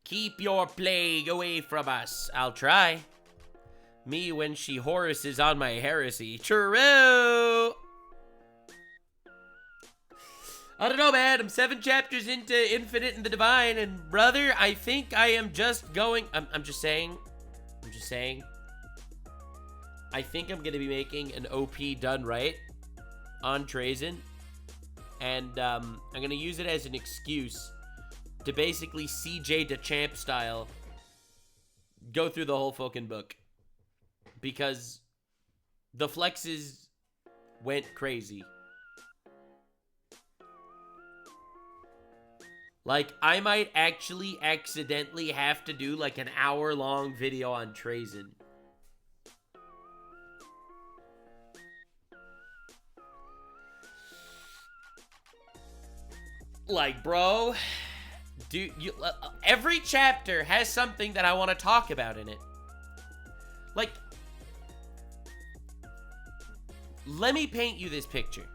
Keep your plague away from us. I'll try. Me when she Horaces on my heresy. True. I don't know, man. I'm 7 chapters into Infinite and the Divine, and brother, I think I am just going... I'm just saying. I think I'm going to be making an OP done right on Trayzn, and I'm going to use it as an excuse to basically CJ DeChamp style go through the whole fucking book. Because the flexes went crazy. Like, I might actually accidentally have to do like an hour-long video on Trayzn. Like, bro, dude, every chapter has something that I want to talk about in it. Like, let me paint you this picture.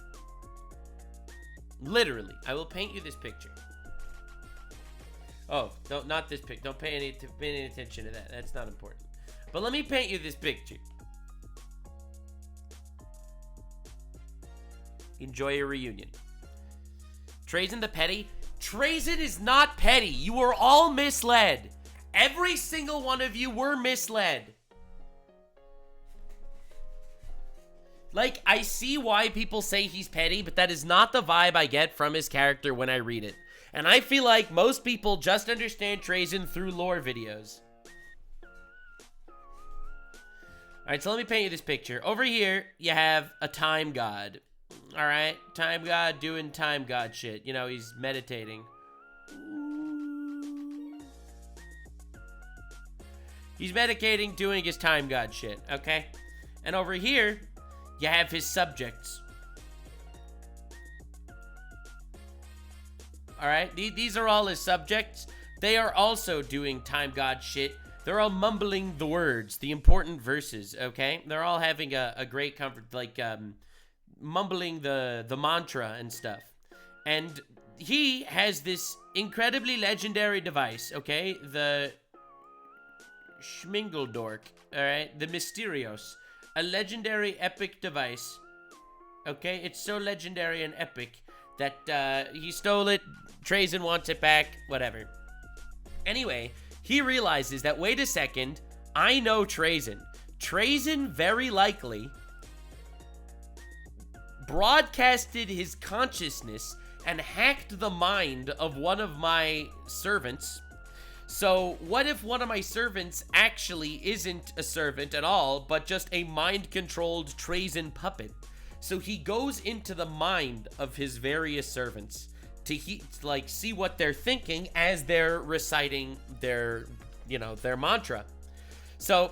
Literally, I will paint you this picture. Oh, no, not this picture. Don't pay any attention to that. That's not important. But let me paint you this picture. Enjoy your reunion. Trayzn the petty? Trayzn is not petty. You were all misled. Every single one of you were misled. Like, I see why people say he's petty, but that is not the vibe I get from his character when I read it. And I feel like most people just understand Trayzn through lore videos. Alright, so let me paint you this picture. Over here, you have a time god. Alright, time god doing time god shit. You know, he's meditating. He's meditating, doing his time god shit, okay? And over here, you have his subjects. Alright, these are all his subjects. They are also doing time god shit. They're all mumbling the words, the important verses, okay? They're all having a great comfort, like, mumbling the mantra and stuff. And he has this incredibly legendary device, okay? The Schmingeldork, alright? The Mysterios. A legendary epic device, okay? It's so legendary and epic that he stole it, Trayzn wants it back, whatever. Anyway, he realizes that, wait a second, I know Trayzn. Trayzn very likely broadcasted his consciousness and hacked the mind of one of my servants. So what if one of my servants actually isn't a servant at all, but just a mind-controlled Trayzn puppet? So he goes into the mind of his various servants to see what they're thinking as they're reciting their mantra. So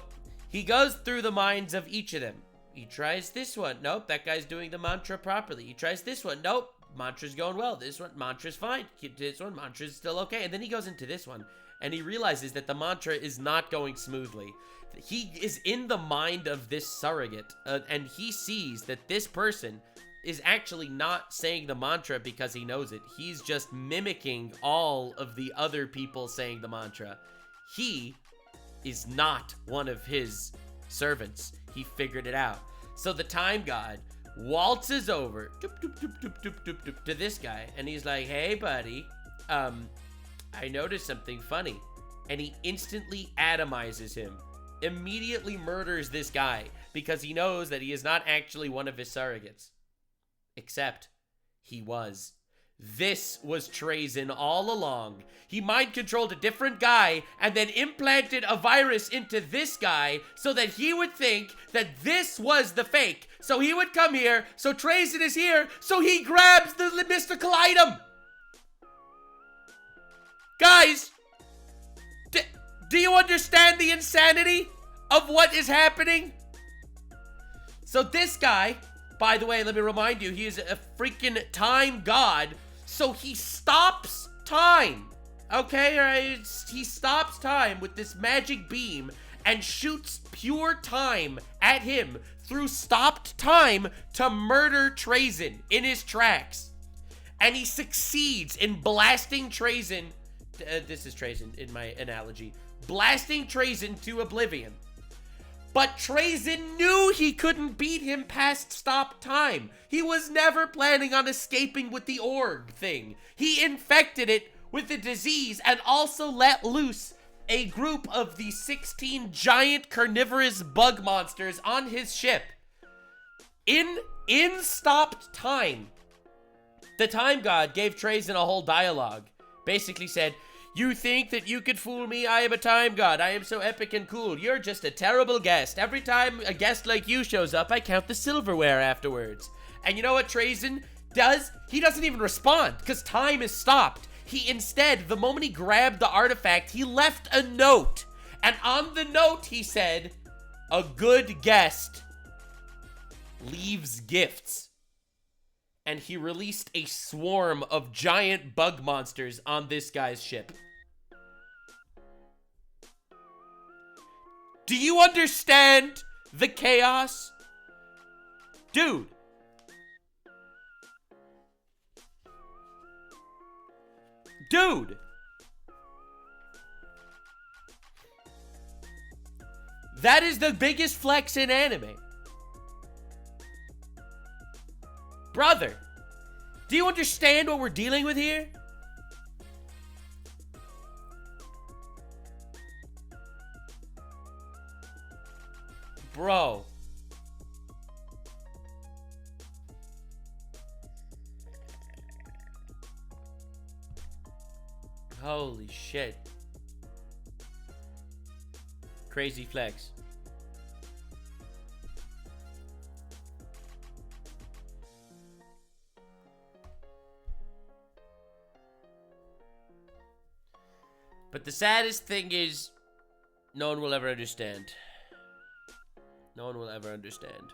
he goes through the minds of each of them. He tries this one. Nope, that guy's doing the mantra properly. He tries this one. Nope, mantra's going well. This one, mantra's fine. This one, mantra's still okay. And then he goes into this one, and he realizes that the mantra is not going smoothly. He is in the mind of this surrogate, and he sees that this person is actually not saying the mantra because he knows it. He's just mimicking all of the other people saying the mantra. He is not one of his servants. He figured it out. So the time god waltzes over to this guy, and he's like, hey, buddy, I noticed something funny. And he instantly atomizes him. Immediately murders this guy because he knows that he is not actually one of his surrogates. Except he was. This was Trayzn all along. He mind-controlled a different guy and then implanted a virus into this guy so that he would think that this was the fake. So he would come here, so Trayzn is here, so he grabs the mystical item. Guys, do you understand the insanity of what is happening? So this guy, by the way, let me remind you, he is a freaking time god. So he stops time, okay? Right? He stops time with this magic beam and shoots pure time at him through stopped time to murder Trayzn in his tracks. And he succeeds in blasting Trayzn this is Trayzn in my analogy, blasting Trayzn to oblivion. But Trayzn knew he couldn't beat him past stop time. He was never planning on escaping with the org thing. He infected it with the disease and also let loose a group of the 16 giant carnivorous bug monsters on his ship. In stopped time, the Time God gave Trayzn a whole dialogue. Basically said, "You think that you could fool me? I am a Time God. I am so epic and cool. You're just a terrible guest. Every time a guest like you shows up, I count the silverware afterwards." And you know what Trayzn does? He doesn't even respond, because time is stopped. He instead, the moment he grabbed the artifact, he left a note. And on the note, he said, "A good guest leaves gifts." And he released a swarm of giant bug monsters on this guy's ship. Do you understand the chaos? Dude. Dude. That is the biggest flex in anime. Brother, do you understand what we're dealing with here? Bro. Holy shit. Crazy flex. But the saddest thing is, no one will ever understand. No one will ever understand.